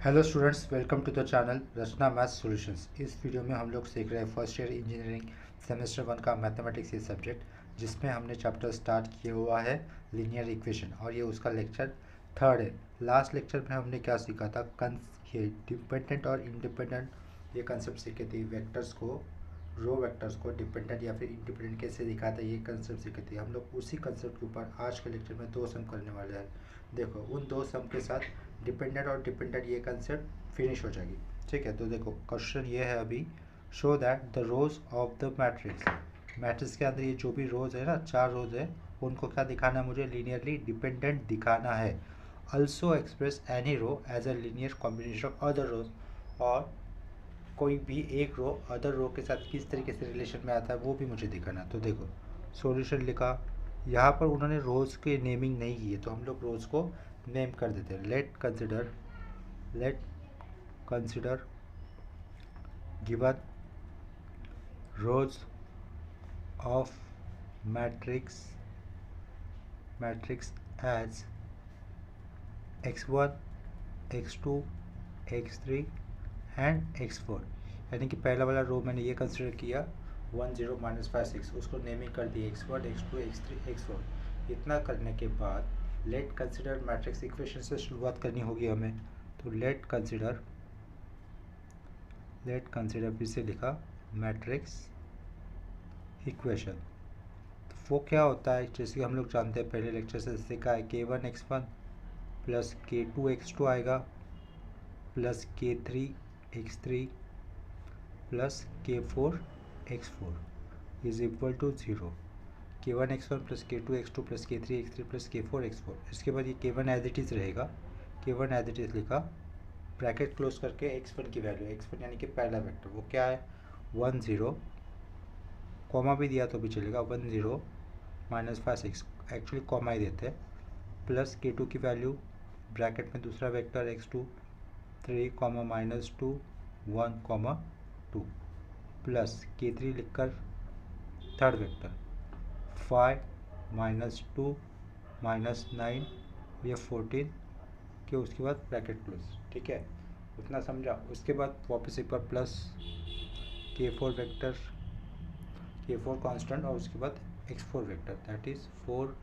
Hello students, welcome to the channel Rachna maths solutions. इस video में हम लोग सीख रहे हैं फर्स्ट ईयर इंजीनियरिंग सेमेस्टर 1 का मैथमेटिक्स ये सब्जेक्ट, जिसमें हमने चैप्टर स्टार्ट किया हुआ है लीनियर इक्वेशन, और ये उसका लेक्चर थर्ड है। लास्ट लेक्चर में हमने क्या सीखा था, ये डिपेंडेंट और इंडिपेंडेंट ये कंसेप्ट सीखे थे। वेक्टर्स को, रो वेक्टर्स को डिपेंडेंट या फिर इंडिपेंडेंट कैसे दिखाता है, ये कंसेप्ट सीखे थे हम लोग। उसी कंसेप्ट के ऊपर आज के लेक्चर में 2 सम करने वाले हैं। देखो, उन 2 सम के साथ डिपेंडेंट और डिपेंडेंट ये कंसेप्ट फिनिश हो जाएगी। ठीक है, तो देखो क्वेश्चन ये है अभी, show that the rose of the matrix. Matrix के अंदर ये जो भी रोज है ना, 4 रोज है, उनको क्या दिखाना है मुझे, लीनियरली डिपेंडेंट दिखाना है। Also express any row as a linear combination of other rows. और कोई भी एक रो अदर रो के साथ किस तरीके से रिलेशन में आता है वो भी मुझे दिखाना। तो देखो सॉल्यूशन लिखा, यहाँ पर उन्होंने रोज के नेमिंग नहीं की है, तो हम लोग रोज को नेम कर देते हैं। Let consider given rows of matrix as x1 x2 x3 and x4। यानी कि पहला वाला रो मैंने ये कंसिडर किया 1 0 -5 6, उसको नेमिंग कर दी x1 x2 x3 x4। इतना करने के बाद लेट कंसिडर मैट्रिक्स इक्वेशन से शुरुआत करनी होगी हमें। तो लेट कंसिडर फिर से लिखा मैट्रिक्स इक्वेशन। तो वो क्या होता है, जैसे कि हम लोग जानते हैं पहले लेक्चर से सीखा है, k1 x1 plus k2 x2 आएगा plus k3 x3 plus k4 x4 is equal to 0। k1 x1 plus k2 x2 plus k3 x3 plus k4 x4। इसके बाद ये k1 एज इट इज़ रहेगा, k1 एज इट इज़ लिखा, bracket close करके x1 की value, x1 यानी कि पहला वेक्टर वो क्या है 1 0, कॉमा भी दिया तो भी चलेगा, 1 0 -5 6, एक्चुअली कॉमा ही देते हैं, प्लस k2 की वैल्यू, ब्रैकेट में दूसरा वेक्टर x2 3 -2 1 2, प्लस k3 लिखकर थर्ड वेक्टर 5 -2 -9 ये 14 के, उसके बाद ब्रैकेट क्लोज। ठीक है, उतना समझा। उसके बाद वापस एक बार plus k4 vector, k4 constant, और उसके बाद x4 वेक्टर, दैट इज़ 4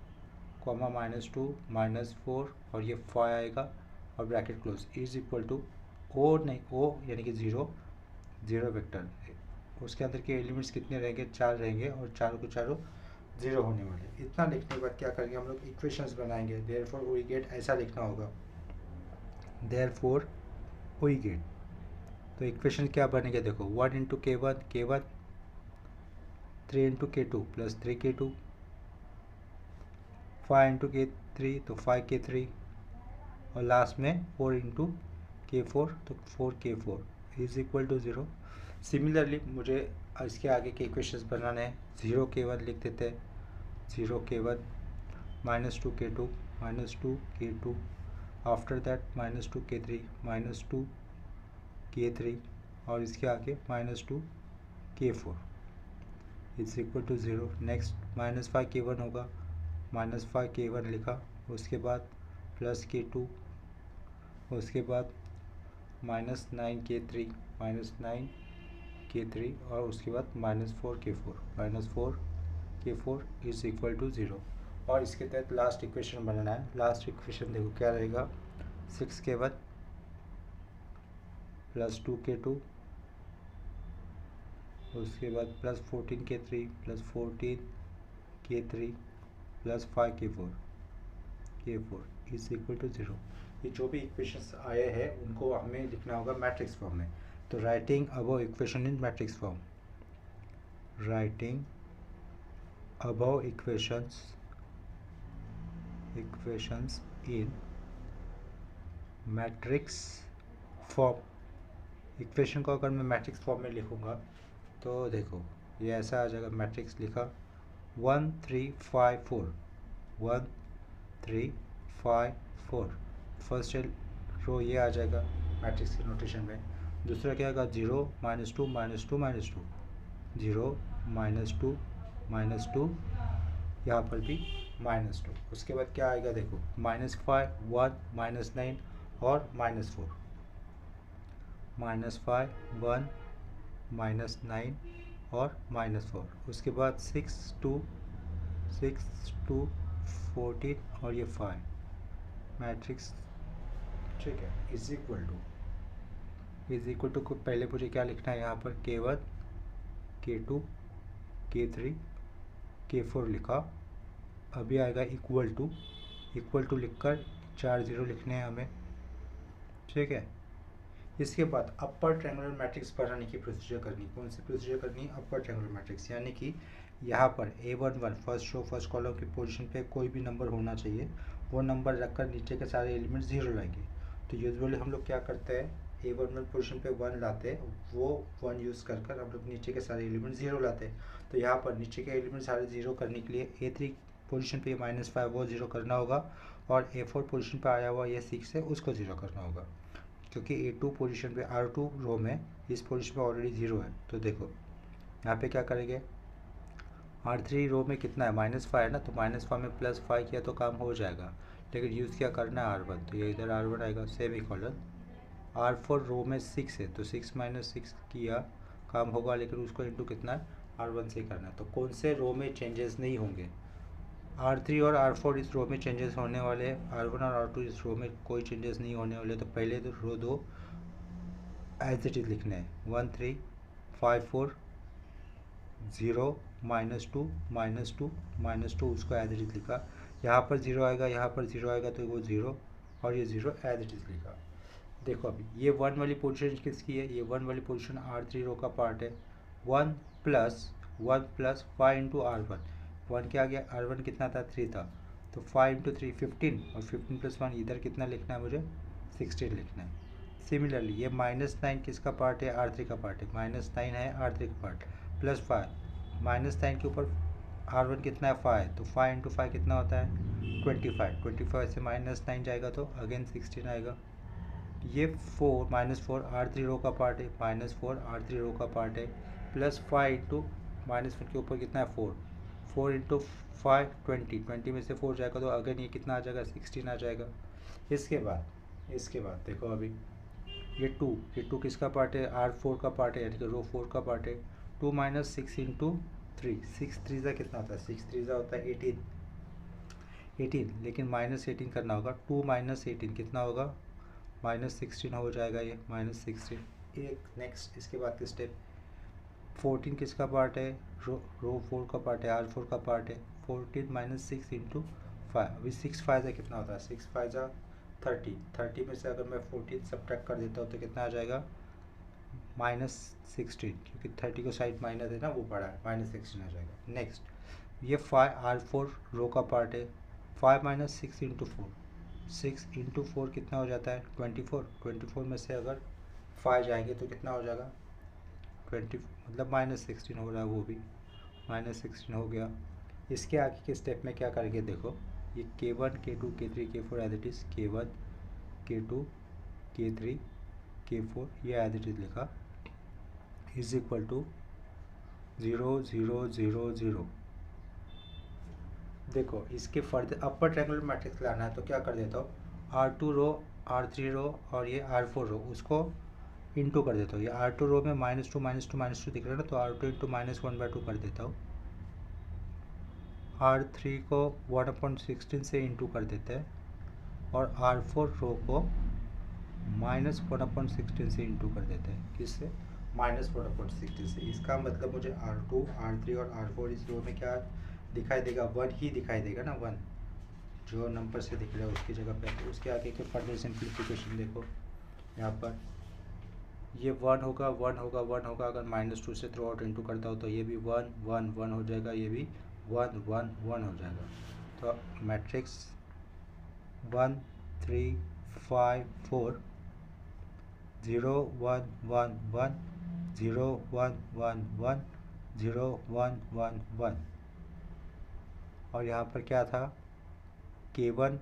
-2 -4 और ये 5 आएगा और bracket close is equal to O, नहीं ओ यानी कि 0 वेक्टर। उसके अंदर के एलिमेंट्स कितने रहेंगे, 4 रहेंगे, और चारों को चारों 0 होने वाले। इतना लिखने के बाद क्या करेंगे हम लोग, इक्वेशंस बनाएंगे। देयरफॉर वी गेट, ऐसा लिखना होगा, देयरफॉर वी गेट। तो इक्वेशन क्या बनेगा, देखो 1 into k1 3 into k2 plus 3k2, 5 into k3 तो 5k3, और लास्ट में 4 इंटू k4 तो 4k4 is equal to 0। Similarly मुझे इसके आगे के इक्वेशंस बनाने हैं। 0 k1 लिख देते हैं, 0 k1 -2 k2 -2 k2, after that -2 k3 -2 k3, और इसके आगे -2 k4 is equal to 0। Next -5 k1 होगा, -5 k1 लिखा, उसके बाद प्लस k2, उसके बाद -9 k3 -9 k3, और उसके बाद -4 k4 इज इक्वल टू 0। और इसके तहत लास्ट इक्वेशन बनाना है। लास्ट इक्वेशन देखो क्या रहेगा, 6 k1 प्लस 2 k2, उसके बाद plus 14 k3 plus 14 k3 plus 5 k4 is equal to 0। ये जो भी इक्वेशंस आए हैं उनको हमें लिखना होगा मैट्रिक्स फॉर्म में। तो writing above equation in matrix form, writing above equations in matrix form. Equation को अगर मैं मैट्रिक्स फॉर्म में लिखूँगा तो देखो ये ऐसा आ जाएगा, मैट्रिक्स लिखा 1 3 5 4, 1 3 5 4, फर्स्ट रो ये आ जाएगा मैट्रिक्स के नोटेशन में। दूसरा क्या आएगा, 0 -2 -2 -2, 0 -2 -2, यहाँ पर भी -2। उसके बाद क्या आएगा देखो, -5 1 -9 और -4। -5 1 -9 और -4। उसके बाद 6 2 14 और ये 5 मैट्रिक्स, ठीक है, इज इक्वल टू को पहले मुझे क्या लिखना है यहाँ पर K1 K2 K3 K4 लिखा। अभी आएगा इक्वल टू लिखकर 4 0 लिखने हैं हमें, ठीक है। इसके बाद अपर ट्रायंगुलर मैट्रिक्स बनाने की प्रोसीजर करनी। कौन सी प्रोसीजर करनी? अपर ट्रायंगुलर मैट्रिक्स, यानी कि यहाँ पर A11 first row first column की पोजीशन पे कोई भी नंबर होना चाहिए, वो नंबर रखकर नीचे के सारे एलिमेंट 0 लाएंगे। तो यूजुअली हम लोग क्या करते हैं, A11 पोजीशन पे 1 लाते हैं, वो 1 यूज़ कर हम लोग नीचे के सारे एलिमेंट 0 लाते हैं। तो यहाँ पर नीचे के एलिमेंट सारे 0 करने के लिए A3 पोजीशन पे -5 वो 0 करना होगा, और A4 पोजीशन पे आया हुआ ये 6 है उसको 0 करना होगा, क्योंकि A2 पोजीशन पे R2 रो में इस पोजीशन पे ऑलरेडी 0 है। तो देखो यहाँ पे क्या करेंगे, R3 रो में कितना है -5 है ना, तो -5 में +5 किया तो काम हो जाएगा, लेकिन यूज़ क्या करना है R1, तो ये इधर R1 आएगा सेमीकोलन। R4 रो में 6 है, तो 6 - 6 किया काम होगा, लेकिन उसको इंटू कितना है R1 से करना है। तो कौन से रो में चेंजेस नहीं होंगे, R3 और R4 इस रो में चेंजेस होने वाले हैं, R1 और R2 इस रो में कोई चेंजेस नहीं होने वाले। तो पहले तो रो 2 एज इट इज़ लिखने हैं, 1 3 5 4 0 -2 -2 -2 उसको एज इट इज़ लिखा। यहाँ पर 0 आएगा, यहाँ पर 0 आएगा, तो वो 0 और ये 0 एज इट इज़ लिखा। देखो अभी ये 1 वाली पोजीशन किसकी है, ये 1 वाली पोजीशन R3 रो का पार्ट है। 1 + 5 इंटू R1, 1 क्या आ गया, R1 कितना था 3 था, तो 5 इंटू 3 15, और 15 + 1 इधर कितना लिखना है मुझे 16 लिखना है। सिमिलरली ये -9 किसका पार्ट है, R3 का पार्ट है, -9 है R3 का पार्ट, +5 -9 के ऊपर R1 कितना है 5, तो 5 इंटू 5 कितना होता है 25, 25 से -9 जाएगा तो अगेन 16 आएगा। ये 4 -4 R3 रो का पार्ट है, -4 R3 रो का पार्ट है, +5 इंटू -1 के ऊपर कितना है 4, 4 इंटू 5 20 में से 4 जाएगा तो अगेन ये कितना आ जाएगा 16 आ जाएगा। इसके बाद देखो अभी ये 2 किसका पार्ट है, R4 का पार्ट है, यानी कि रो 4 का पार्ट है। 2 - 6 इंटू 3, 6 3 कितना होता है, 6 3 होता है 18, लेकिन -18 करना होगा। 2 - 18 कितना होगा, -16 हो जाएगा, ये -16। एक नेक्स्ट इसके बाद के स्टेप, 14 किसका पार्ट है, रो 4 का पार्ट है, R4 का पार्ट है। 14 - 6 इंटू 5, अभी 6 5 कितना होता है, 6 5 30 में से अगर मैं 14 सब्ट्रैक्ट कर देता हूँ तो कितना आ जाएगा -16, क्योंकि 30 को साइड माइनस है ना, वो बड़ा है, -16 आ जाएगा। नेक्स्ट ये 5 R4 रो का पार्ट है, 5 - 6 इंटू 4, 6 इंटू 4 कितना हो जाता है 24 में से अगर 5 जाएंगे तो कितना हो जाएगा 20, मतलब -16 हो रहा है, वो भी -16 हो गया। इसके आगे के स्टेप में क्या करेंगे, देखो ये K1 K2 K3 K4 as it is, K1 K2 K3 K4 ये एज इट इज़ लिखा, इज इक्वल टू 0 0 0 0। देखो इसके फर्दर अपर ट्रायंगुलर मैट्रिक्स लाना है तो क्या कर देता हूँ, R2 रो R3 रो और ये R4 रो उसको इंटू कर देता हूँ। ये R2 रो में -2 दिख रहा है ना, तो R2 इंटू -1/2 कर देता हूँ। R3 को 1/16 से इंटू कर देते हैं, और R4 रो को -1/16 से इंटू कर देते हैं। किससे, -1/16 से। इसका मतलब मुझे R2 R3 और R4 इस रो में क्या दिखाई देगा, 1 ही दिखाई देगा ना, 1 जो नंबर से दिख रहा है उसकी जगह पे। तो उसके आगे के फर्दर सिंप्लीफिकेशन देखो, यहाँ पर ये 1 होगा 1 होगा 1 होगा, अगर -2 से थ्रू आउट इंटू करता हो तो ये भी 1 1 1 हो जाएगा, ये भी 1 1 1 हो जाएगा। तो मैट्रिक्स 1 3 5 4 0 1 1 1 0 1 1 1 0 1 1 1, और यहाँ पर क्या था K1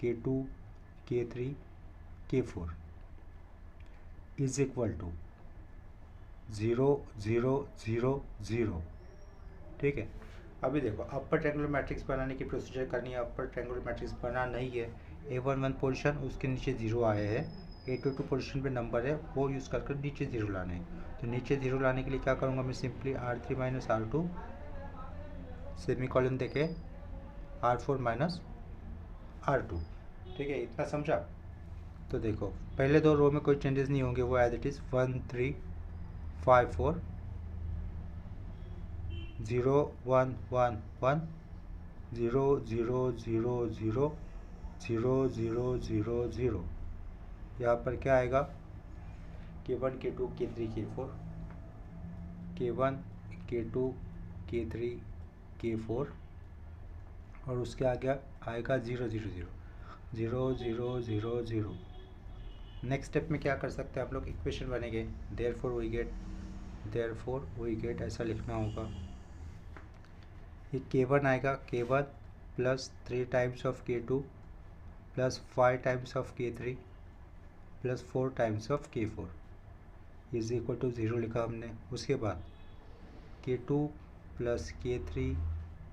K2 K3 K4 is equal to 0 0 0 0। ठीक है, अभी देखो अपर ट्रायंगुलर मैट्रिक्स बनाने की प्रोसीजर करनी है। अपर ट्रायंगुलर मैट्रिक्स बना नहीं है, A11 पोजीशन उसके नीचे 0 आए हैं, A22 पोजीशन पे नंबर है वो यूज़ कर नीचे 0 लाने हैं। तो नीचे 0 लाने के लिए क्या करूँगा मैं, simply R3 minus R2 semi colon देके R4 माइनस R2। ठीक है, इतना समझा। तो देखो पहले दो रो में कोई चेंजेस नहीं होंगे, वो एज इट इज़ 1 3 5 4 0 1 1 1 0 0 0 0 0 0 0 0। यहाँ पर क्या आएगा, K1 K2 K3 K4, K1 K2 K3 K4 और उसके आगे आएगा 0 0 0 0 0 0 0। नेक्स्ट स्टेप में क्या कर सकते हैं आप लोग, इक्वेशन बनेंगे देयरफॉर वी गेट ऐसा लिखना होगा। ये K1 आएगा, K1 plus 3 times of K2 plus 5 times of K3 plus 4 times of K4 is equal to 0 लिखा हमने। उसके बाद K2 plus K3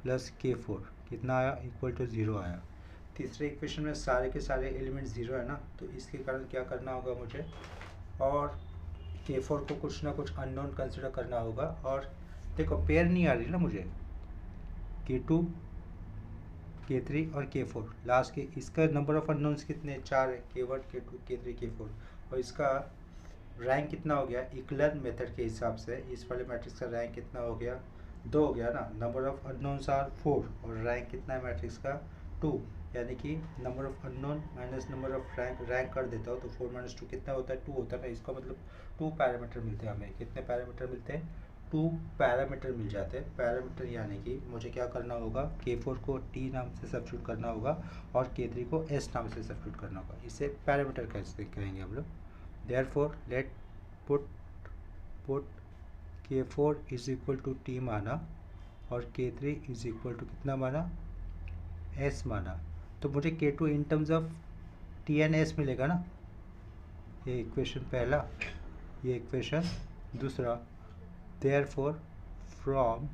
plus K4 कितना आया, इक्वल टू 0 आया। तीसरे इक्वेशन में सारे के सारे एलिमेंट 0 है ना, तो इसके कारण क्या करना होगा मुझे, और K4 को कुछ ना कुछ अननोन कंसिडर करना होगा। और देखो पेयर नहीं आ रही ना मुझे, K2 K3 और K4 लास्ट के, इसका नंबर ऑफ अननोन्स कितने, 4 है, K1 K2 K3 K4। और इसका रैंक कितना हो गया, इक्लन मेथड के हिसाब से इस वाले मैट्रिक्स का रैंक कितना हो गया, 2 हो गया ना। नंबर ऑफ अननोन्स आर 4 और रैंक कितना है मैट्रिक्स का, 2। यानी कि number of unknown minus number of rank कर देता हो तो 4 माइनस 2 कितना होता है, 2 होता है ना। इसका मतलब 2 पैरामीटर मिलते हैं हमें। कितने पैरामीटर मिलते हैं, 2 पैरामीटर मिल जाते हैं। पैरामीटर यानी कि मुझे क्या करना होगा, K4 को T नाम से सब्स्टिट्यूट करना होगा और K3 को S नाम से सब्स्टिट्यूट करना होगा। इसे पैरामीटर कैसे कहेंगे हम लोग। Therefore let put K4 is equal to T माना और K3 इज इक्वल टू कितना माना, S माना। तो मुझे K2 in terms of T and S मिलेगा ना। ये इक्वेशन पहला, ये इक्वेशन दूसरा। देयरफॉर फ्रॉम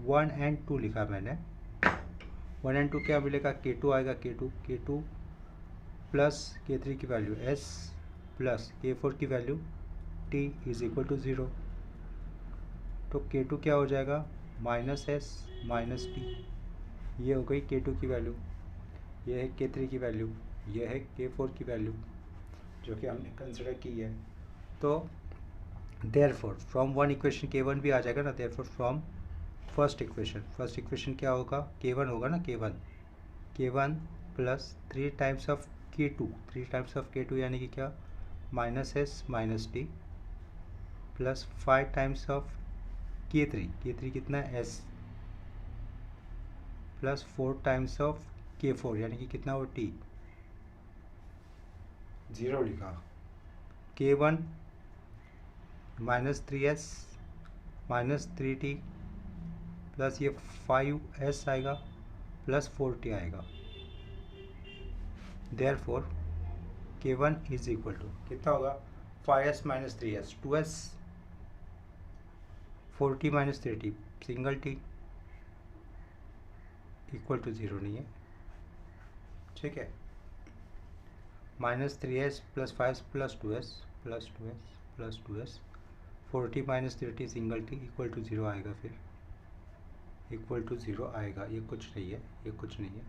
1 एंड 2 लिखा मैंने। 1 एंड 2 क्या मिलेगा, K2 आएगा, K2 प्लस K3 की वैल्यू S प्लस K4 की value T is equal to 0। तो K2 क्या हो जाएगा, माइनस S माइनस T। ये हो गई K2 की वैल्यू, ये है K3 की वैल्यू, ये है K4 की वैल्यू जो कि हमने कंसिडर की है। तो therefore from one equation K1 भी आ जाएगा ना। देयरफॉर फ्रॉम फर्स्ट इक्वेशन क्या होगा, K1 होगा ना, K1 plus 3 times of K2 यानी कि क्या, minus S minus T plus 5 times of K3 कितना है, S plus 4 times of K4 यानी कि कितना हो, T। 0 लिखा। K1 minus 3S minus 3T plus ये 5S आएगा प्लस 4T आएगा। Therefore K1 is equal to कितना होगा, 5S minus 3S 2S, 4T minus 3T single T equal to 0 नहीं है। ठीक है, minus 3S plus 5 plus 2S plus 2S plus 2S 4T minus 3T single T equal to 0 आएगा। फिर equal to 0 आएगा, ये कुछ नहीं है, ये कुछ नहीं है,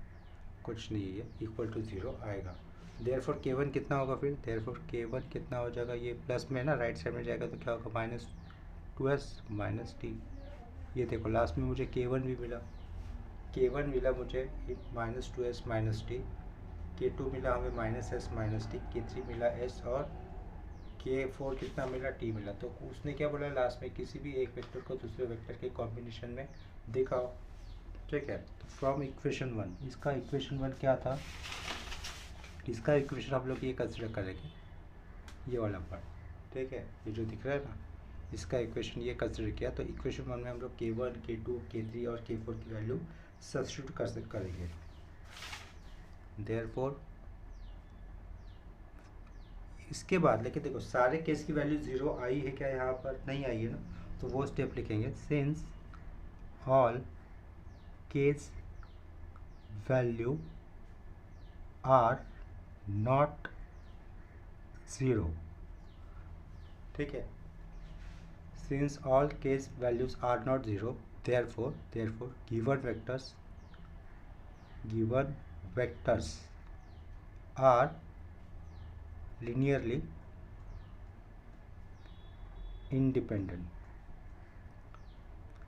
कुछ नहीं है, इक्वल टू 0 आएगा। देयरफॉर K1 कितना होगा फिर, देयरफॉर K1 कितना हो जाएगा, ये प्लस में ना राइट साइड में जाएगा तो क्या होगा, माइनस 2S माइनस T। ये देखो लास्ट में मुझे K1 भी मिला, K1 मिला मुझे minus 2S minus T, K2 मिला हमें minus S minus T, K3 मिला S और K4 कितना मिला, T मिला। तो उसने क्या बोला लास्ट में, किसी भी एक वेक्टर को दूसरे वेक्टर के कॉम्बिनेशन में दिखाओ। ठीक है, तो फ्रॉम इक्वेशन 1, इसका इक्वेशन 1 क्या था, इसका इक्वेशन हम लोग ये कंसिडर करेंगे, ये वाला पार्ट। ठीक है, ये जो दिख रहा है ना, इसका इक्वेशन ये कंसिडर किया। तो इक्वेशन 1 में हम लोग K1 K2 K3 और K4 की वैल्यू सब्स्टिट्यूट करेंगे। देयरफॉर इसके बाद लेकिन देखो सारे केस की वैल्यू 0 आई है क्या, यहाँ पर नहीं आई है ना, तो वो स्टेप लिखेंगे, since all k's value are not 0, ठीक है। Since all k's values are not 0, therefore given vectors are linearly independent।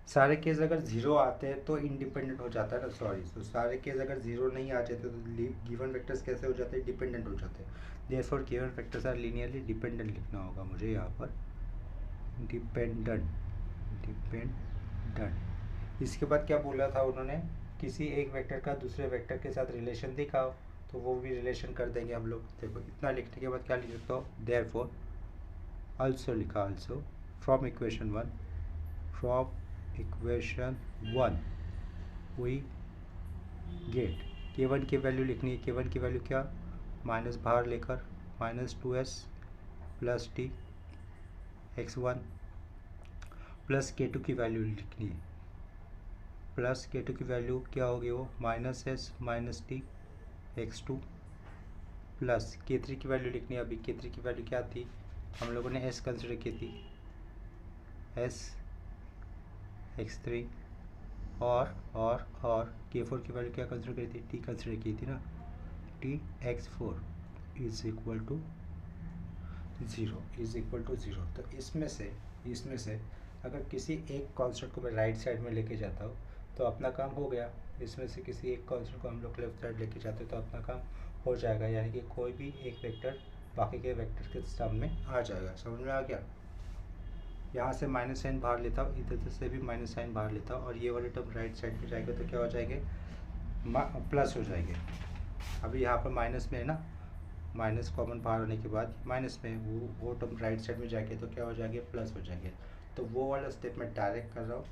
सारे केस अगर 0 आते हैं तो इंडिपेंडेंट हो जाता है ना, सॉरी, तो सारे केस अगर 0 नहीं आ जाते तो गिवन वेक्टर्स कैसे हो जाते हैं, डिपेंडेंट हो जाते हैं। Therefore given vectors are linearly dependent लिखना होगा मुझे यहाँ पर, डिपेंडेंट। इसके बाद क्या बोला था उन्होंने, किसी एक वेक्टर का दूसरे वेक्टर के साथ रिलेशन दिखाओ, तो वो भी रिलेशन कर देंगे हम लोग। देखो इतना लिखने के बाद क्या लिख सकते हो, देयरफॉर ऑल्सो लिखा, also from equation 1 we get k1 की वैल्यू लिखनी है। k1 की वैल्यू क्या, माइनस बाहर लेकर -2s plus T x1 plus k2 की वैल्यू लिखनी है। प्लस k2 की वैल्यू क्या होगी, वो -s minus T x2 plus k3 की वैल्यू लिखनी है। अभी k3 की वैल्यू क्या थी, हम लोगों ने s कंसिडर की थी, s x3 और k4 की वैल्यू क्या कंसिडर करी थी, t कंसिडर की थी ना, t x4 is equal to 0। तो इसमें से अगर किसी एक कॉन्स्टेंट को मैं राइट साइड में लेके जाता हूँ तो अपना काम हो गया। इसमें से किसी एक कॉन्स्टेंट को हम लोग लेफ्ट साइड लेके जाते हैं तो अपना काम हो जाएगा, यानी कि कोई भी एक वेक्टर बाकी के वेक्टर के सामने आ जाएगा। समझ में आ गया। यहाँ से माइनस साइन बाहर लेता हूँ, इधर से भी माइनस साइन बाहर लेता हूँ, और ये वाले टर्म राइट साइड पे जाएगा तो क्या हो जाएंगे, प्लस हो जाएंगे। अभी यहाँ पर माइनस में है ना, माइनस कॉमन बाहर होने के बाद माइनस में वो टर्म राइट साइड में जाएंगे तो क्या हो जाएंगे, प्लस हो जाएंगे। तो वो वाला स्टेप मैं डायरेक्ट कर रहा हूँ,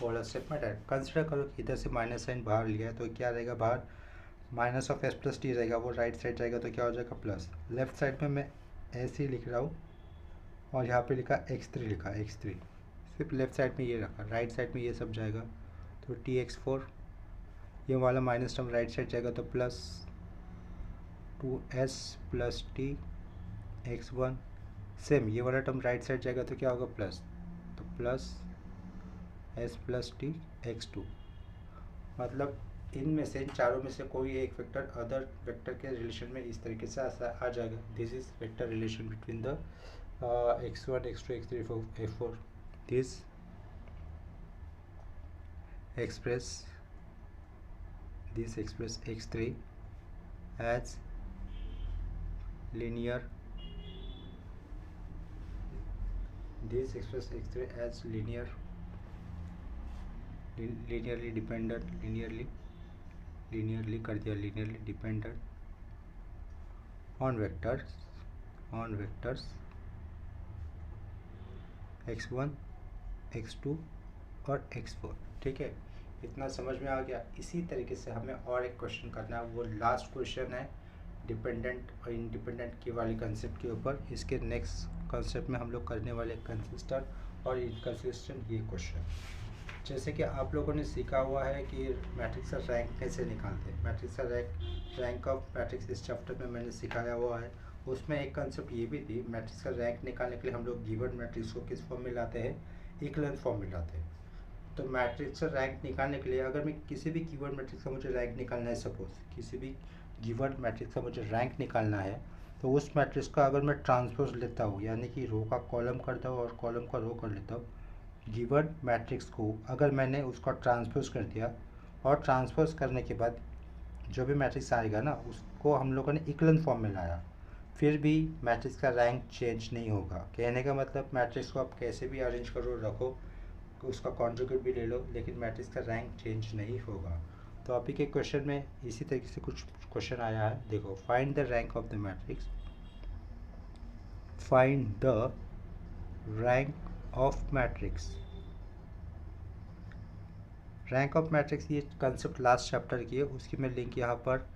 वो वाला स्टेप मैं डायरेक्ट कंसिडर करो कि इधर से माइनस साइन बाहर लिया है तो क्या रहेगा, बाहर minus of S plus T रहेगा, वो राइट साइड जाएगा तो क्या हो जाएगा, प्लस। लेफ्ट साइड में मैं ऐसे ही लिख रहा हूँ और यहाँ पे लिखा x3 लिखा, x3 सिर्फ लेफ्ट साइड में ये रखा, राइट साइड में ये सब जाएगा तो टी x4, ये वाला माइनस टर्म राइट साइड जाएगा तो plus 2s plus T x1, same ये वाला टर्म राइट साइड जाएगा तो क्या होगा, प्लस, तो plus s plus T x2। मतलब इनमें से, इन चारों में से कोई एक वेक्टर अदर वेक्टर के रिलेशन में इस तरीके से आ जाएगा। This is vector relation between the x1 x2 x3 f4। this express x3 as linear, linearly dependent, linearly कर दिया, linearly dependent on vectors x1 x2 और x4। ठीक है, इतना समझ में आ गया। इसी तरीके से हमें और एक क्वेश्चन करना है, वो लास्ट क्वेश्चन है डिपेंडेंट और इंडिपेंडेंट की वाली कंसेप्ट के ऊपर। इसके नेक्स्ट कंसेप्ट में हम लोग करने वाले कंसिस्टेंट और इनकंसिस्टेंट ये क्वेश्चन। जैसे कि आप लोगों ने सीखा हुआ है कि मैट्रिक्स का रैंक कैसे निकालते हैं, मैट्रिक्स का रैंक ऑफ मैट्रिक्स इस चैप्टर में मैंने सिखाया हुआ है। उसमें एक कंसेप्ट ये भी थी, मैट्रिक्स का रैंक निकालने के लिए हम लोग गिवन मैट्रिक्स को किस फॉर्म में लाते हैं, इक्विवेलेंट फॉर्म में लाते हैं। तो मैट्रिक्स का रैंक निकालने के लिए अगर मैं किसी भी गिवन मैट्रिक्स का मुझे रैंक निकालना है, सपोज किसी भी गिवन मैट्रिक्स का मुझे रैंक निकालना है, तो उस मैट्रिक्स का अगर मैं ट्रांसपोज लेता हूँ, यानी कि रो का कॉलम करता हूँ और कॉलम का रो कर लेता हूँ, गिवन मैट्रिक्स को अगर मैंने उसका ट्रांसपोज कर दिया और ट्रांसपोज करने के बाद जो भी मैट्रिक्स आएगा ना, उसको हम लोगों ने इक्विवेलेंट फॉर्म में लाया, फिर भी मैट्रिक्स का रैंक चेंज नहीं होगा। कहने का मतलब मैट्रिक्स को आप कैसे भी अरेंज करो, रखो, उसका कॉन्जुगेट भी ले लो, लेकिन मैट्रिक्स का रैंक चेंज नहीं होगा। तो अभी के क्वेश्चन में इसी तरीके से कुछ क्वेश्चन आया है। देखो, find the rank of the matrix, find the rank of matrix. Rank of matrix ये कंसेप्ट लास्ट चैप्टर की है, उसकी मैं लिंक यहाँ पर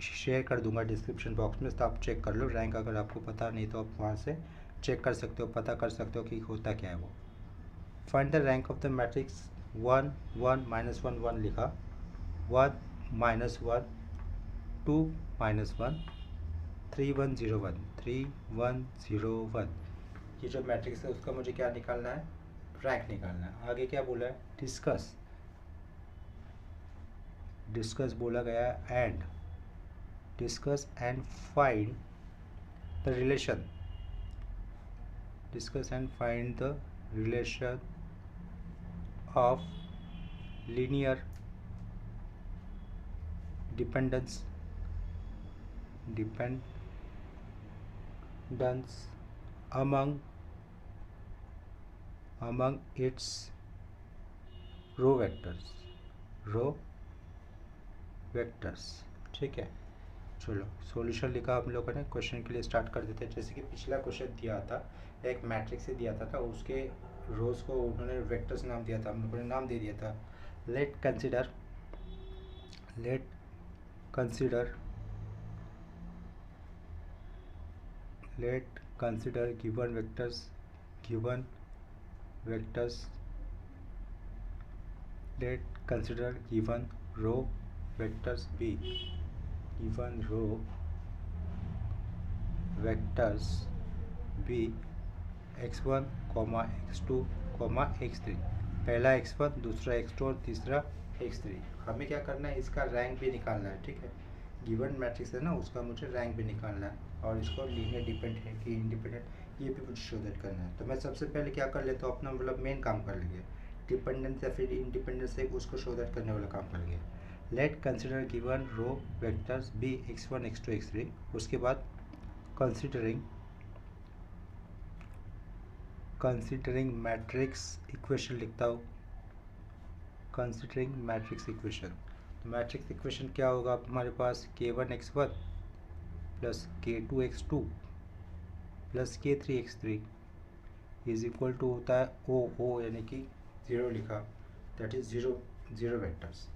शेयर कर दूंगा डिस्क्रिप्शन बॉक्स में, तो आप चेक कर लो। रैंक अगर आपको पता नहीं तो आप वहाँ से चेक कर सकते हो, पता कर सकते हो कि होता क्या है वो। Find the rank of the matrix 1 1 -1 1 लिखा, 1 -1 2 -1 3101 3101, ये जो मैट्रिक्स है उसका मुझे क्या निकालना है, रैंक निकालना है। आगे क्या बोला है, डिस्कस बोला गया है, and discuss and find the relation, discuss and find the relation of linear dependence among its row vectors। ठीक है, चलो सॉल्यूशन लिखा हम लोगों ने, क्वेश्चन के लिए स्टार्ट कर देते हैं। जैसे कि पिछला क्वेश्चन दिया था, एक मैट्रिक्स से दिया था उसके रोज को उन्होंने वेक्टर्स नाम दिया था, हम लोगों ने नाम दे दिया था। Let consider given vectors let consider given row vectors B, given row vectors b x1, x2, x3, पहला x1, दूसरा x2 और तीसरा x3। हमें क्या करना है, इसका रैंक भी निकालना है। ठीक है, गिवन मैट्रिक्स है ना, उसका मुझे रैंक भी निकालना है और इसको लीनियर डिपेंडेंट है कि इंडिपेंडेंट, ये भी मुझे शो दैट करना है। तो मैं सबसे पहले क्या कर लेता हूँ, अपना मतलब मेन काम कर लेंगे, डिपेंडेंस या फिर इंडिपेंडेंस है उसको शो दैट करने वाला काम कर लेंगे। Let consider given row vectors B x1, x2, x3। उसके बाद कंसिडरिंग मैट्रिक्स इक्वेशन लिखता हूँ, कंसिडरिंग मैट्रिक्स इक्वेशन। तो मैट्रिक्स इक्वेशन क्या होगा हमारे पास, k1x1 plus k2x2 plus k3x3 is equal to होता है ओ यानी कि 0 लिखा, दैट इज जीरो वेक्टर्स।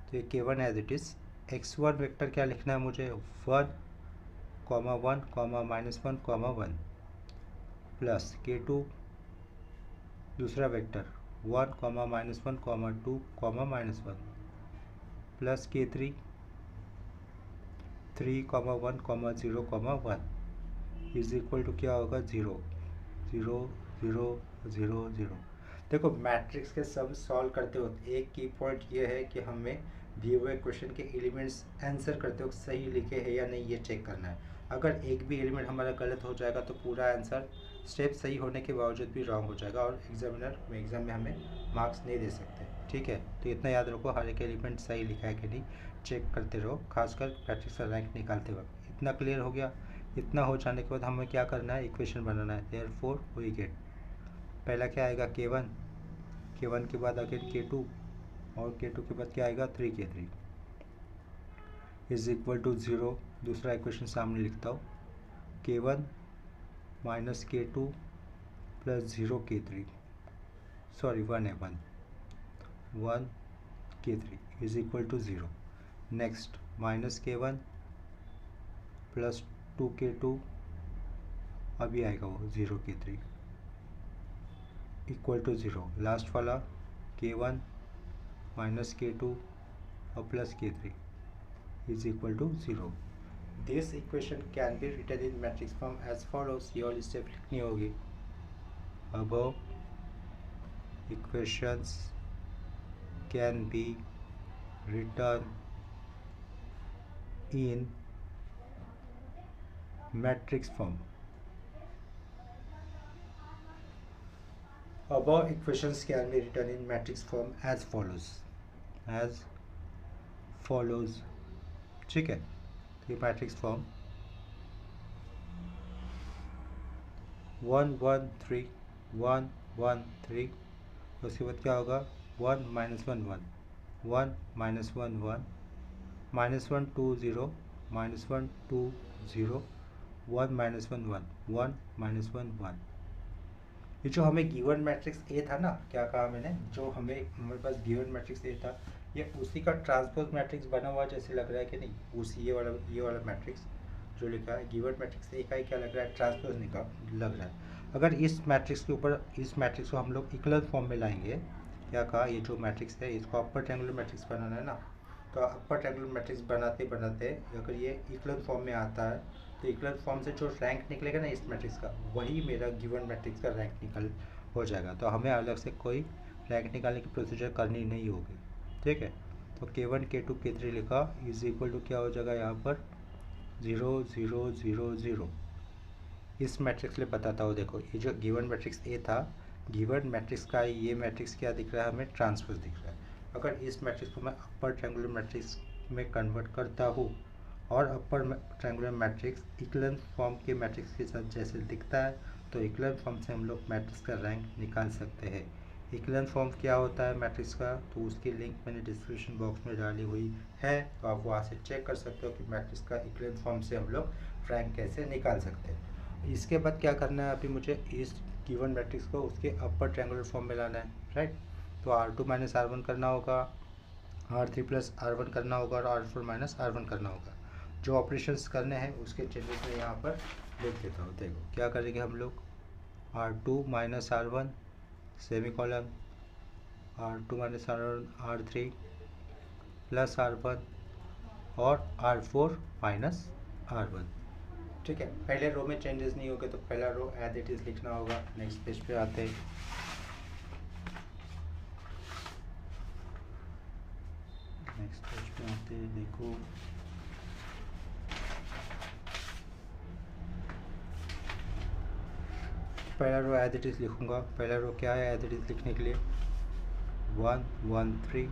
तो ये k1 as it is. x1 vector क्या लिखना है मुझे, 1, 1, -1, 1 प्लस k2 दूसरा vector 1, -1, -2, -1 plus k3 3, 1, 0, 1 is equal to क्या होगा, 0, 0, 0, 0, 0। देखो मैट्रिक्स के सब सॉल्व करते वक्त एक की पॉइंट ये है कि हमें दिए हुए क्वेश्चन के एलिमेंट्स आंसर करते वक्त सही लिखे हैं या नहीं, ये चेक करना है। अगर एक भी एलिमेंट हमारा गलत हो जाएगा तो पूरा आंसर स्टेप सही होने के बावजूद भी रॉन्ग हो जाएगा और एग्जाम में हमें मार्क्स नहीं दे सकते। ठीक है, तो इतना याद रखो, हर एक एलिमेंट सही लिखा है कि नहीं चेक करते रहो, खासकर मैट्रिक्स का रैंक निकालते वक्त। इतना क्लियर हो गया। इतना हो जाने के बाद हमें क्या करना है, इक्वेशन बनाना है। देयरफॉर वी गेट, पहला क्या आएगा k1 के बाद आगे k2 और k2 के बाद क्या आएगा 3k3 इज इक्वल टू 0। दूसरा इक्वेशन सामने लिखता हूँ, k1 minus k2 plus 0k3, sorry 1 है 1 k3 is equal to 0। Next minus k1 plus 2k2, अभी आएगा वो 0k3 इक्वल टू 0। लास्ट वाला k1 माइनस k2 और plus k3 is equal to 0। This equation can be written in matrix form as follows. ये वाली step लिखनी होगी, above equations can be written in matrix form. Above equations can be written in matrix form as follows। ठीक है, तो ये matrix form 1, 1, 3, 1, 1, 3, उसके बाद क्या होगा 1, -1, 1, 1, -1, 1, -1, 2, 0, -1, 2, 0, 1, -1, 1, 1, -1, 1। ये जो हमें गिवन मैट्रिक्स ए था ना, क्या कहा मैंने, जो हमारे पास गिवन मैट्रिक्स ए था, ये उसी का ट्रांसपोज मैट्रिक्स बना हुआ जैसे लग रहा है कि नहीं। उसी ये वाला मैट्रिक्स जो लिखा है गिवन मैट्रिक्स ए का ही क्या लग रहा है, ट्रांसपोज लग रहा है। अगर इस मैट्रिक्स के ऊपर इस मैट्रिक्स को हम लोग इक्वल फॉर्म में लाएंगे, क्या कहा, ये जो मैट्रिक्स है इसको अपर ट्रायंगुलर मैट्रिक्स बनाना है ना, तो अपर ट्रायंगुलर मैट्रिक्स बनाते बनाते अगर ये इक्वल फॉर्म में आता है तो इक्वलेंस फॉर्म से जो रैंक निकलेगा ना इस मैट्रिक्स का, वही मेरा गिवन मैट्रिक्स का रैंक निकल हो जाएगा। तो हमें अलग से कोई रैंक निकालने की प्रोसीजर करनी नहीं होगी, ठीक है। तो K1 K2 K3 लिखा इज इक्वल टू क्या हो जाएगा यहाँ पर 0 0 0 0। इस मैट्रिक्स लिए बताता हूँ, देखो ये जो गिवन मैट्रिक्स ए था, गिवन मैट्रिक्स का ये मैट्रिक्स क्या दिख रहा है हमें, ट्रांसपोज दिख रहा है। अगर इस मैट्रिक्स को मैं अपर ट्रायंगुलर मैट्रिक्स में कन्वर्ट करता हूँ और upper triangular matrix equivalent form के मैट्रिक्स के साथ जैसे दिखता है, तो इक्विवेलेंट फॉर्म से हम लोग मैट्रिक्स का रैंक निकाल सकते हैं। इक्विवेलेंट फॉर्म क्या होता है मैट्रिक्स का, तो उसकी लिंक मैंने डिस्क्रिप्शन बॉक्स में डाली हुई है, तो आप वहाँ से चेक कर सकते हो कि मैट्रिक्स का इक्विवेलेंट फॉर्म से हम लोग रैंक कैसे निकाल सकते हैं। इसके बाद क्या करना है, अभी मुझे इस गिवन मैट्रिक्स को उसके अपर ट्रायंगुलर फॉर्म में लाना है, राइट। तो R2 माइनस R1 करना होगा, R3 प्लस R1 करना होगा और R4 माइनस R1 करना होगा। जो ऑपरेशंस करने हैं उसके चेंजेस मैं यहाँ पर लिख देता हूँ। देखो क्या करेंगे हम लोग, R2 minus R1 semi colon, R2 minus R1 R3 plus R1 और R4 माइनस R1, ठीक है। पहले रो में चेंजेस नहीं होंगे तो पहला रो एज इट इज़ लिखना होगा। नेक्स्ट पेज पे आते हैं, देखो पहला रो एज इट इज़ लिखूंगा। पहला रो क्या है एज इट इज़ लिखने के लिए 1 1 3,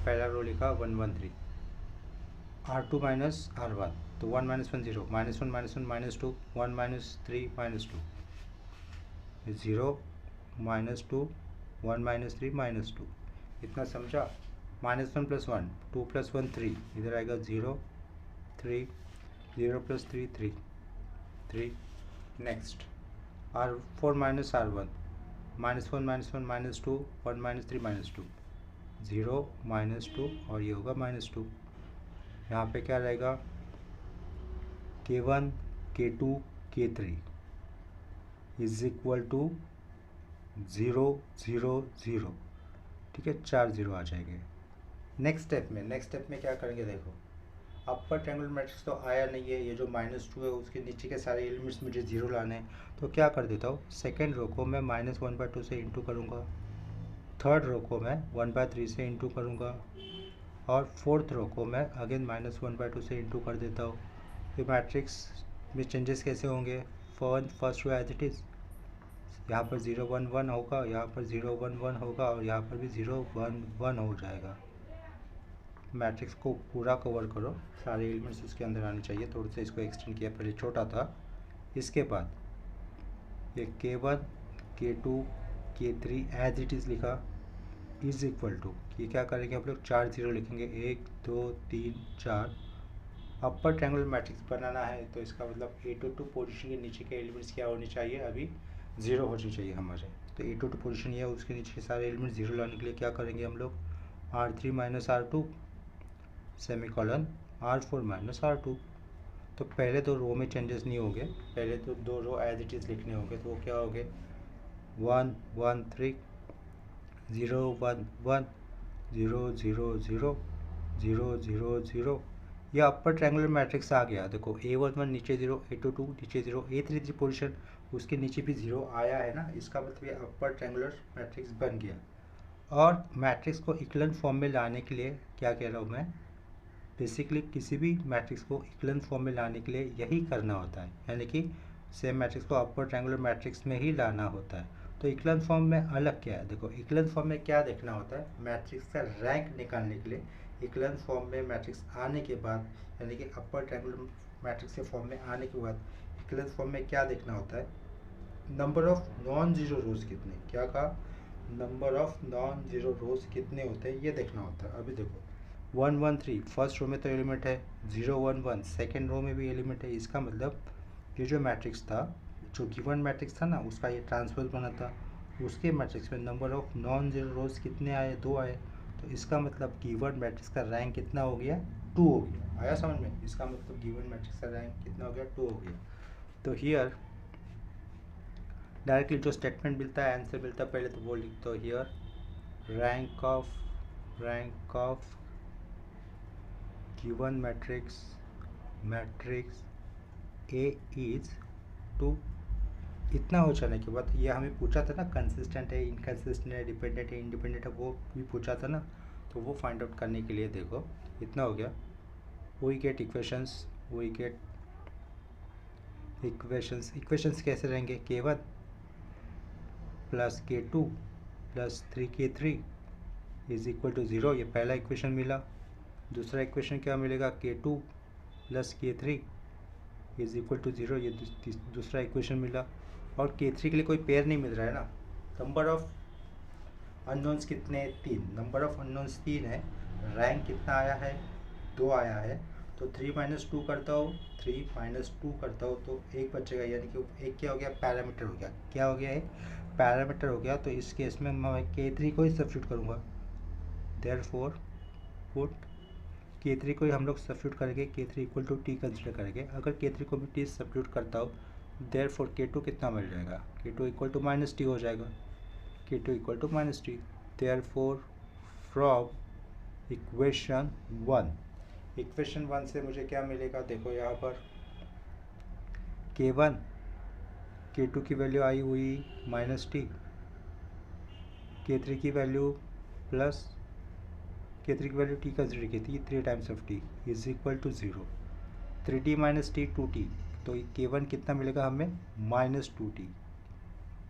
पहला रो लिखा 1 1 3। R2 माइनस R1, तो 1 minus 1 0, minus 1 minus 1 minus 2, 1 minus 3 minus 2, 0 minus 2, 1 minus 3 minus 2, इतना समझा। माइनस 1 प्लस 1 2 प्लस 1 3, इधर आएगा 0 3, 0 plus 3 3 3। Next R4 minus R1, minus 1 minus 1 minus 2, 1 minus 3 minus 2, 0 minus 2 और ये होगा माइनस 2। यहाँ पे क्या रहेगा K1 K2 K3 is equal to 0 0 0, ठीक है, 4 0 आ जाएंगे। नेक्स्ट स्टेप में क्या करेंगे, देखो अपर ट्रायंगुलर मैट्रिक्स तो आया नहीं है, ये जो -2 है उसके नीचे के सारे एलिमेंट्स मुझे 0 लाने हैं। तो क्या कर देता हूँ, सेकेंड रो को मैं -1/2 से इंटू करूँगा, थर्ड रो को मैं 1/3 से इंटू करूँगा और फोर्थ रो को मैं अगेन -1/2 से इंटू कर देता हूँ। तो मैट्रिक्स में चेंजेस कैसे होंगे, first row as it is, यहाँ पर 0 1 1 होगा, यहाँ पर 0 1 1 होगा और यहाँ पर भी 0 1 1 हो जाएगा। मैट्रिक्स को पूरा कवर करो, सारे एलिमेंट्स उसके अंदर आने चाहिए। थोड़ा सा इसको एक्सटेंड किया, पहले छोटा था। इसके बाद ये K1 K2 K3 as it is लिखा इज इक्वल टू, ये क्या करेंगे हम लोग 4 0 लिखेंगे, 1 2 3 4। अपर ट्रायंगुलर मैट्रिक्स बनाना है तो इसका मतलब A22 पोजीशन के नीचे के एलिमेंट्स क्या होने चाहिए, अभी 0 होनी चाहिए हमारे। तो A22 पोजीशन ये है, उसके नीचे के सारे एलिमेंट्स 0 लाने के लिए क्या करेंगे हम लोग, R3 minus R2 semi colon R4 minus R2। तो पहले तो रो में चेंजेस नहीं होंगे, पहले तो दो रो एज इट इज़ लिखने होंगे। तो वो क्या हो गए 1 1 3 0 1 1 0 0 0 0 0 0। यह अपर ट्रायंगुलर मैट्रिक्स आ गया। देखो A11 नीचे 0, A22 नीचे 0, A33 पोजीशन उसके नीचे भी 0 आया है ना, इसका मतलब ये अपर ट्रायंगुलर मैट्रिक्स बन गया। और मैट्रिक्स को इक्विवेलेंट फॉर्म में लाने के लिए क्या कह रहा हूँ मैं, बेसिकली किसी भी मैट्रिक्स को इक्विवेलेंट फॉर्म में लाने के लिए यही करना होता है, यानी कि सेम मैट्रिक्स को अपर ट्रायंगुलर मैट्रिक्स में ही लाना होता है। तो इक्विवेलेंट फॉर्म में अलग क्या है, देखो इक्विवेलेंट फॉर्म में क्या देखना होता है, मैट्रिक्स का रैंक निकालने के लिए इक्विवेलेंट फॉर्म में मैट्रिक्स आने के बाद, यानी कि अपर ट्रायंगुलर मैट्रिक्स के फॉर्म में आने के बाद इक्विवेलेंट फॉर्म में क्या देखना होता है, नंबर ऑफ नॉन जीरो रोज कितने, क्या कहा, नंबर ऑफ नॉन जीरो रोज कितने होते हैं ये देखना होता है। अभी देखो 1 1 3 फर्स्ट रो में तो एलिमेंट है, 0 1 1 सेकेंड रो में भी एलिमेंट है। इसका मतलब ये जो मैट्रिक्स था, जो गिवन मैट्रिक्स था ना, उसका ये ट्रांसपोज बना था, उसके मैट्रिक्स में नंबर ऑफ नॉन जीरो रोज कितने आए, 2 आए। तो इसका मतलब गिवन मैट्रिक्स का रैंक कितना हो गया, 2 हो गया। आया समझ में, इसका मतलब गिवन मैट्रिक्स का रैंक कितना हो गया, 2 हो गया। तो हियर डायरेक्टली जो स्टेटमेंट मिलता है, आंसर मिलता है, पहले तो वो लिखते हो here rank of given matrix matrix A is two, इतना हो जाने के बाद ये हमें पूछा था ना कंसिस्टेंट है, इनकंसिस्टेंट है, डिपेंडेंट है, इंडिपेंडेंट है, वो भी पूछा था ना, तो वो फाइंड आउट करने के लिए देखो इतना हो गया, we get equations, we get equations कैसे रहेंगे, k1 plus k2 plus 3k3 is equal to 0, ये पहला इक्वेशन मिला। दूसरा इक्वेशन क्या मिलेगा, k2 plus k3 is equal to 0, ये दूसरा इक्वेशन मिला। और k3 के लिए कोई पेयर नहीं मिल रहा है ना, नंबर ऑफ अननोन्स कितने, 3, नंबर ऑफ अननोन्स 3 है, रैंक कितना आया है, 2 आया है, तो 3 - 2 करता हूँ, 3 - 2 करता हूँ तो एक बचेगा, यानी कि एक क्या हो गया, पैरामीटर हो गया, क्या हो गया है, पैरामीटर हो गया। तो इस केस में मैं k3 को ही सब्स्टिट्यूट करूँगा, देयरफॉर पुट k3 को ही हम लोग सब्स्टिट्यूट करेंगे, k3 equal to t consider करेंगे। अगर k3 को भी t सब्स्टिट्यूट करता हूँ, देयरफॉर k2 कितना मिल जाएगा, k2 इक्वल टू -t हो जाएगा, k2 equal to -t। Therefore from equation 1 से मुझे क्या मिलेगा, देखो यहाँ पर k1 k2 की वैल्यू आई हुई -t, k3 की वैल्यू प्लस k3 की वैल्यू t कंसिडर की थी, 3 times of t is equal to 0, 3t - t 2t, तो k1 कितना मिलेगा हमें, -2t,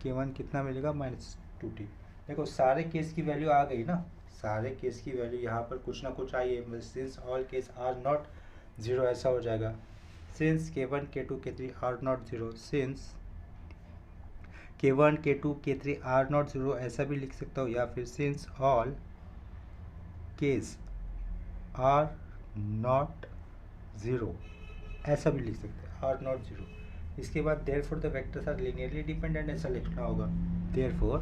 k1 कितना मिलेगा, -2t। देखो सारे केस की वैल्यू आ गई ना, सारे केस की वैल्यू यहाँ पर कुछ ना कुछ आई है, since all case are not 0 ऐसा हो जाएगा, since k1 k2 k3 are not 0, since k1 k2 k3 are not 0 ऐसा भी लिख सकता हूँ, या फिर since all case are not 0 ऐसा भी लिख सकते हैं, आर नॉट 0। इसके बाद therefore the vectors are linearly dependent ऐसा लिखना होगा, therefore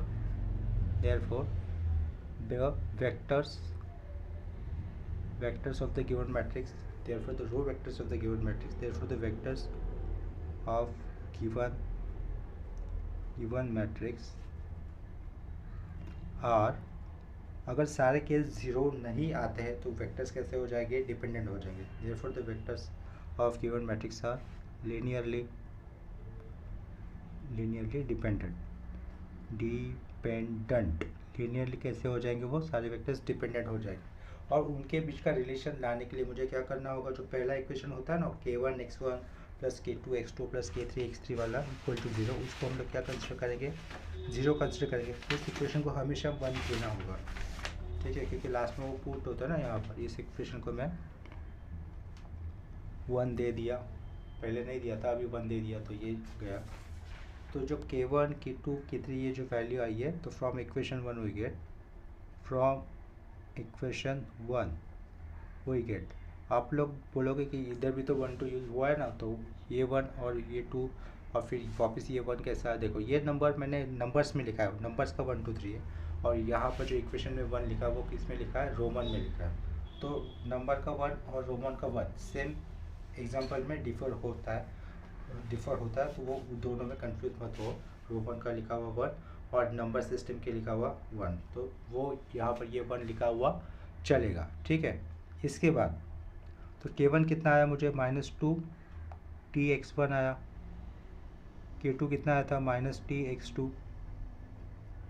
the vectors of the given matrix, therefore the row vectors of the given matrix, therefore the vectors of given matrix are, अगर सारे केस 0 नहीं आते हैं तो वेक्टर्स कैसे हो जाएंगे, डिपेंडेंट हो जाएंगे। therefore the vectors of given matrix are linearly dependent, linearly कैसे हो जाएंगे, वो सारे वेक्टर्स डिपेंडेंट हो जाएंगे। और उनके बीच का रिलेशन लाने के लिए मुझे क्या करना होगा, जो पहला इक्वेशन होता है ना, k1 x1 plus k2 x2 plus k3 x3 वाला इक्वल टू 0, उसको हम लोग क्या कंसिडर करेंगे, 0 कंसिडर करेंगे। उस इक्वेशन को हमेशा 1 देना होगा, ठीक है, क्योंकि लास्ट में वो पुट होता है ना, यहाँ पर इस इक्वेशन को मैं 1 दे दिया, पहले नहीं दिया था, अभी 1 दे दिया, तो ये गया। तो जो k1 k2 k3 ये जो वैल्यू आई है, तो from equation 1 we get, from equation 1 we get, आप लोग बोलोगे कि इधर भी तो 1 2 यूज हुआ है ना, तो ये 1 और ये 2 और फिर वापस ये 1 कैसा है, देखो ये नंबर मैंने नंबर्स में लिखा है, नंबर्स का 1 2 3 है, और यहाँ पर जो इक्वेशन में 1 लिखा है वो किस में लिखा है, रोमन में लिखा है। तो नंबर का 1 और रोमन का 1 सेम एग्जाम्पल में डिफर होता है, तो वो दोनों में कंफ्यूज मत हो, रोमन का लिखा हुआ 1 और नंबर सिस्टम के लिखा हुआ 1, तो वो यहाँ पर ये 1 लिखा हुआ चलेगा, ठीक है। इसके बाद तो k1 कितना आया मुझे, -2 tx1 आया, k2 कितना आया था, -tx2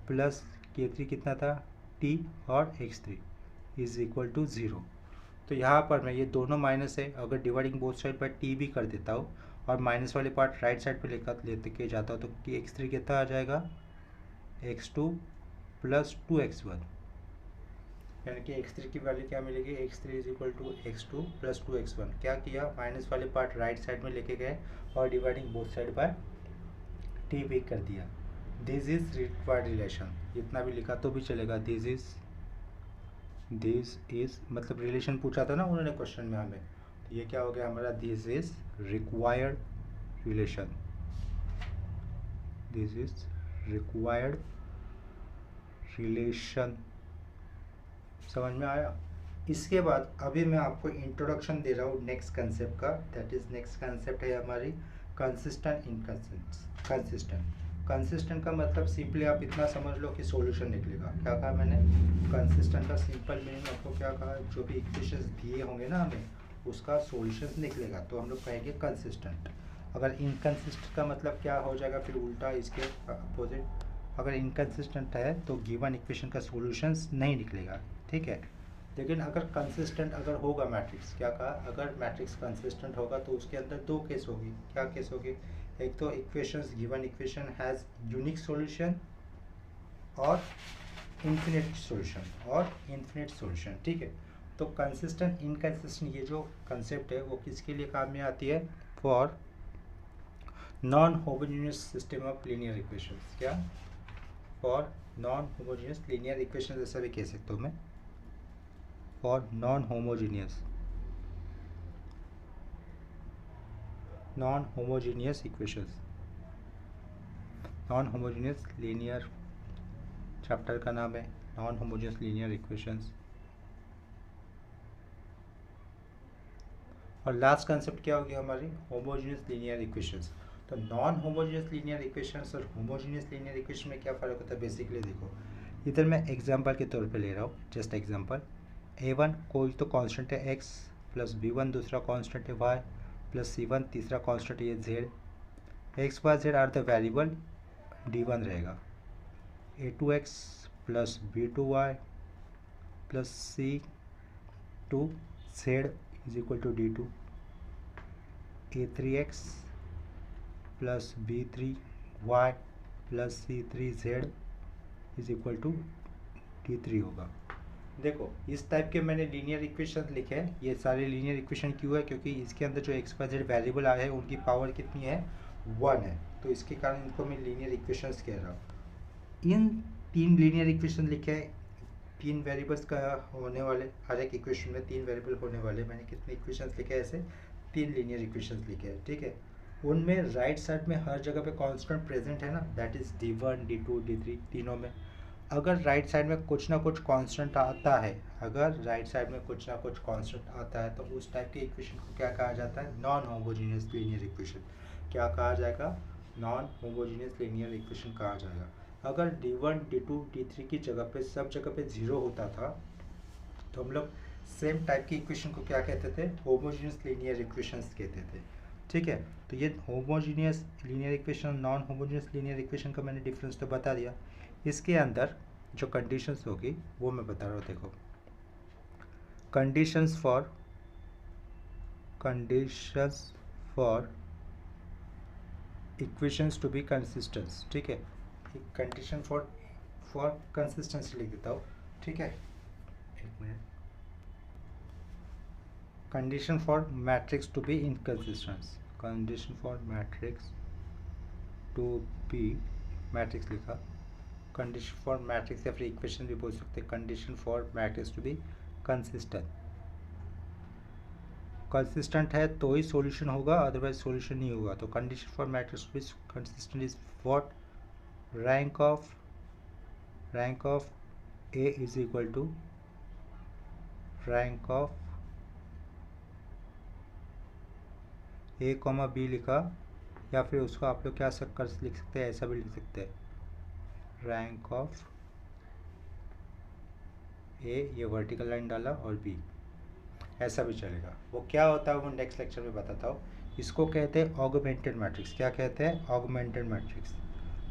प्लस k3 कितना था, t और x3 इज इक्वल टू 0। तो यहाँ पर मैं ये दोनों माइनस है, अगर डिवाइडिंग बोथ साइड पर t भी कर देता हूँ और माइनस वाले पार्ट राइट साइड पे लेते के जाता हूँ, तो x3 कितना आ जाएगा, x2 प्लस 2x1, यानी कि x3 की वैल्यू क्या मिलेगी, x3 is equal to x2 plus 2x1। क्या किया, माइनस वाले पार्ट राइट साइड में लेके गए और डिवाइडिंग बोथ साइड पर t भी कर दिया। दिस इज रिक्वायर्ड रिलेशन, इतना भी लिखा तो भी चलेगा, दिस इज मतलब रिलेशन पूछा था ना उन्होंने क्वेश्चन में हमें, तो ये क्या हो गया हमारा, this is required relation, this is required relation, समझ में आया। इसके बाद अभी मैं आपको इंट्रोडक्शन दे रहा हूँ नेक्स्ट कंसेप्ट का, दैट इज नेक्स्ट कंसेप्ट है हमारी कंसिस्टेंट इनकंसिस्टेंट। कंसिस्टेंट का मतलब सिंपली आप इतना समझ लो कि सॉल्यूशन निकलेगा। क्या कहा मैंने, कंसिस्टेंट का सिंपल मीनिंग आपको क्या कहा, जो भी इक्वेशंस दिए होंगे ना हमें, उसका सॉल्यूशन निकलेगा तो हम लोग कहेंगे कंसिस्टेंट। अगर इनकंसिस्टेंट का मतलब क्या हो जाएगा, फिर उल्टा इसके अपोजिट, अगर इनकंसिस्टेंट है तो गिवन इक्वेशन का सॉल्यूशंस नहीं निकलेगा, ठीक है। लेकिन अगर कंसिस्टेंट अगर होगा मैट्रिक्स, क्या कहा, अगर मैट्रिक्स कंसिस्टेंट होगा तो उसके अंदर दो केस होगी। क्या केस होगी, एक तो equations, given equation has unique solution और इन्फिनिट सॉल्यूशन, ठीक है। तो कंसिस्टेंट इनकंसिस्टेंट ये जो कंसेप्ट है वो किसके लिए काम में आती है, for non homogeneous system of linear equations. क्या, for non homogeneous linear equation, ऐसा भी कह सकता हूँ मैं, for non homogeneous equations. Non homogeneous linear chapter का नाम है नॉन होमोजेनियस लीनियर इक्वेशंस। और लास्ट कंसेप्ट क्या होगी हमारी, होमोजेनियस लीनियर इक्वेशंस। तो नॉन होमोजेनियस लीनियर इक्वेशंस और होमोजेनियस लीनियर इक्वेशन में क्या फ़र्क होता है, बेसिकली देखो इधर मैं एग्जांपल के तौर पे ले रहा हूँ, जस्ट एग्जांपल। a1 कोई तो कांस्टेंट है x प्लस b1 दूसरा कांस्टेंट है y प्लस c1 तीसरा कांस्टेंट है z। x y z are the variable, d1 रहेगा। a2x plus b2y plus c2z is equal to d2। a3x plus b3y plus c3z is equal to d3 होगा। देखो इस type के मैंने linear equation लिखे हैं। ये सारे लीनियर इक्वेशन क्यों है, क्योंकि इसके अंदर जो एक्स वाई जेड वेरिएबल आए हैं उनकी पावर कितनी है, 1 है, तो इसके कारण इनको मैं लीनियर इक्वेशंस कह रहा हूँ। इन 3 लीनियर इक्वेशन लिखे हैं, 3 वेरिएबल्स का होने वाले, हर एक इक्वेशन में 3 वेरिएबल होने वाले। मैंने कितने इक्वेशंस लिखे हैं, ऐसे 3 लीनियर इक्वेशंस लिखे हैं, ठीक है। उनमें राइट साइड में हर जगह पे कांस्टेंट प्रेजेंट है ना, that is d1 d2 d3 तीनों में। अगर राइट साइड में कुछ ना कुछ कांस्टेंट आता है, अगर राइट साइड में कुछ ना कुछ कांस्टेंट आता है तो उस टाइप के इक्वेशन को क्या कहा जाता है, नॉन होमोजेनियस लीनियर इक्वेशन। क्या कहा जाएगा, नॉन होमोजेनियस लीनियर इक्वेशन कहा जाएगा। अगर d1 d2 d3 की जगह पे सब जगह पे 0 होता था तो हम लोग सेम टाइप की इक्वेशन को क्या कहते थे, होमोजेनियस लीनियर इक्वेशंस कहते थे, ठीक है। तो ये homogeneous linear equation, non homogeneous linear equation का मैंने डिफरेंस तो बता दिया। इसके अंदर जो कंडीशंस होगी वो मैं बता रहा हूँ। देखो conditions for equations to be consistent, ठीक है। कंडीशन फॉर कंसिस्टेंसी लिख देता हूँ, ठीक है, एक minute. Condition for matrix to be inconsistent, condition for matrix to be, matrix लिखा, कंडीशन फॉर मैट्रिक्स या फिर इक्वेशन भी बोल सकते हैं, condition for matrix to be consistent. Consistent है तो ही सॉल्यूशन होगा, अदरवाइज सॉल्यूशन नहीं होगा। तो condition for matrix to be consistent is what, rank of A is equal to rank of A comma B लिखा, या फिर उसको आप लोग क्या लिख सकते हैं, ऐसा भी लिख सकते हैं, रैंक ऑफ ए, ये वर्टिकल लाइन डाला, और बी, ऐसा भी चलेगा। वो क्या होता है वो नेक्स्ट लेक्चर में बताता हूँ। इसको कहते हैं ऑगमेंटेड मैट्रिक्स। क्या कहते हैं, ऑगमेंटेड मैट्रिक्स।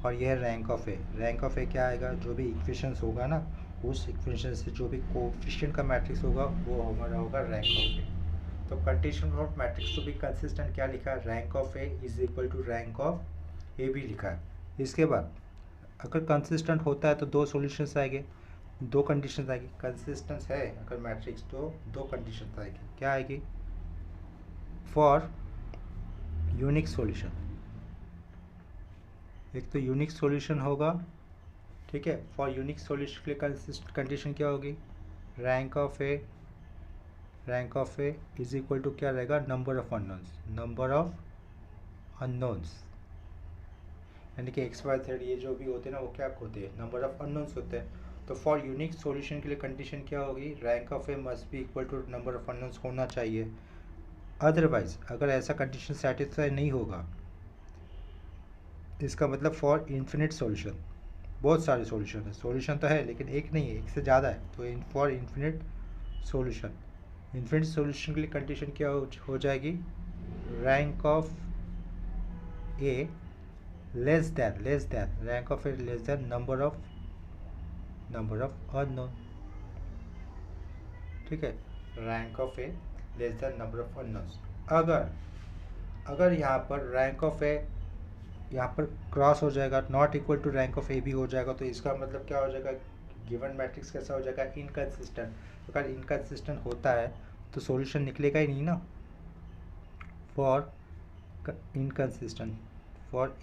और यह है rank of A. Rank of A क्या आएगा, जो भी इक्वेशंस होगा ना, उस इक्वेशन से जो भी कोएफिशिएंट का मैट्रिक्स होगा वो हमारा होगा रैंक ऑफ ए। तो condition of matrix to be consistent क्या लिखा है, rank of A is equal to rank of A B लिखा है। इसके बाद अगर कंसिस्टेंट होता है तो 2 सॉल्यूशंस आएंगे, 2 कंडीशंस आएगी। कंसिस्टेंस है अगर मैट्रिक्स तो 2 कंडीशंस आएगी। क्या आएगी, फॉर यूनिक सॉल्यूशन, एक तो यूनिक सॉल्यूशन होगा, ठीक है। फॉर यूनिक सॉल्यूशन के लिए कंडीशन क्या होगी, rank of A is equal to क्या रहेगा, नंबर ऑफ अननोन्स, यानी कि एक्स वाई जेड ये जो भी होते हैं ना वो क्या होते हैं, नंबर ऑफ अननोन्स होते हैं। तो फॉर यूनिक सॉल्यूशन के लिए कंडीशन क्या होगी, rank of A must be equal to number of unknowns होना चाहिए। अदरवाइज अगर ऐसा कंडीशन सेटिस्फाई नहीं होगा, इसका मतलब फॉर इन्फिनिट सॉल्यूशन, बहुत सारे सॉल्यूशन है, सॉल्यूशन तो है लेकिन एक नहीं है, एक से ज़्यादा है, तो for infinite solution infinity solution के लिए कंडीशन क्या हो जाएगी, rank of A less than rank of A less than number of unknown. ठीक है, rank of A less than number of unknowns. अगर यहाँ पर रैंक ऑफ ए यहाँ पर क्रॉस हो जाएगा, not equal to rank of A भी हो जाएगा, तो इसका मतलब क्या हो जाएगा, गिवन मैट्रिक्स कैसा हो जाएगा, इनकंसिस्टेंट। अगर इनकंसिस्टेंट होता है तो सॉल्यूशन निकलेगा ही नहीं ना। फॉर इनकंसिस्टेंट फॉर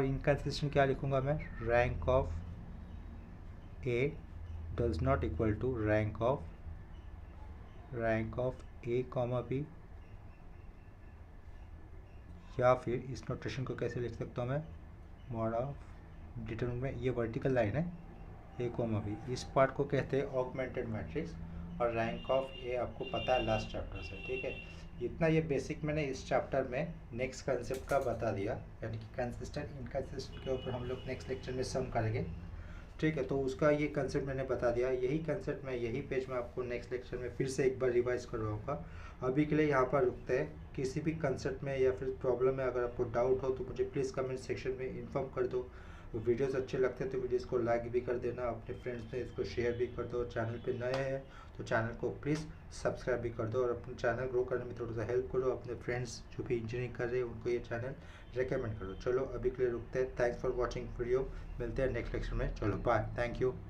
इनकंसिस्टेंट क्या लिखूंगा मैं, rank of A does not equal to rank of A comma B, या फिर इस नोटेशन को कैसे लिख सकता हूँ मैं, मॉड ऑफ डिटरमिनेंट में ये वर्टिकल लाइन है ए कॉमा बी, इस पार्ट को कहते हैं ऑगमेंटेड मैट्रिक्स, और रैंक ऑफ ए आपको पता है लास्ट चैप्टर से। ठीक है, इतना ये बेसिक मैंने इस चैप्टर में नेक्स्ट कंसेप्ट का बता दिया, यानी कि कंसिस्टेंट इनकंसिस्टेंट के ऊपर हम लोग नेक्स्ट लेक्चर में सम करेंगे। ठीक है, तो उसका ये कंसेप्ट मैंने बता दिया, यही कंसेप्ट मैं यही पेज में आपको नेक्स्ट लेक्चर में फिर से एक बार रिवाइज करवाऊँगा। अभी के लिए यहाँ पर रुकते हैं। किसी भी कंसेप्ट में या फिर प्रॉब्लम में अगर आपको डाउट हो तो मुझे प्लीज़ कमेंट सेक्शन में इन्फॉर्म कर दो। वीडियोस अच्छे लगते हैं तो वीडियोस को लाइक भी कर देना, अपने फ्रेंड्स में इसको शेयर भी कर दो। चैनल पे नए हैं तो चैनल को प्लीज़ सब्सक्राइब भी कर दो, और अपने चैनल ग्रो करने में थोड़ा सा हेल्प करो। अपने फ्रेंड्स जो भी इंजीनियरिंग कर रहे हैं उनको ये चैनल रेकमेंड करो। चलो अभी के लिए रुकते हैं। थैंक्स फॉर वॉचिंग वीडियो, मिलते हैं नेक्स्ट लेक्चर में। चलो बाय, थैंक यू।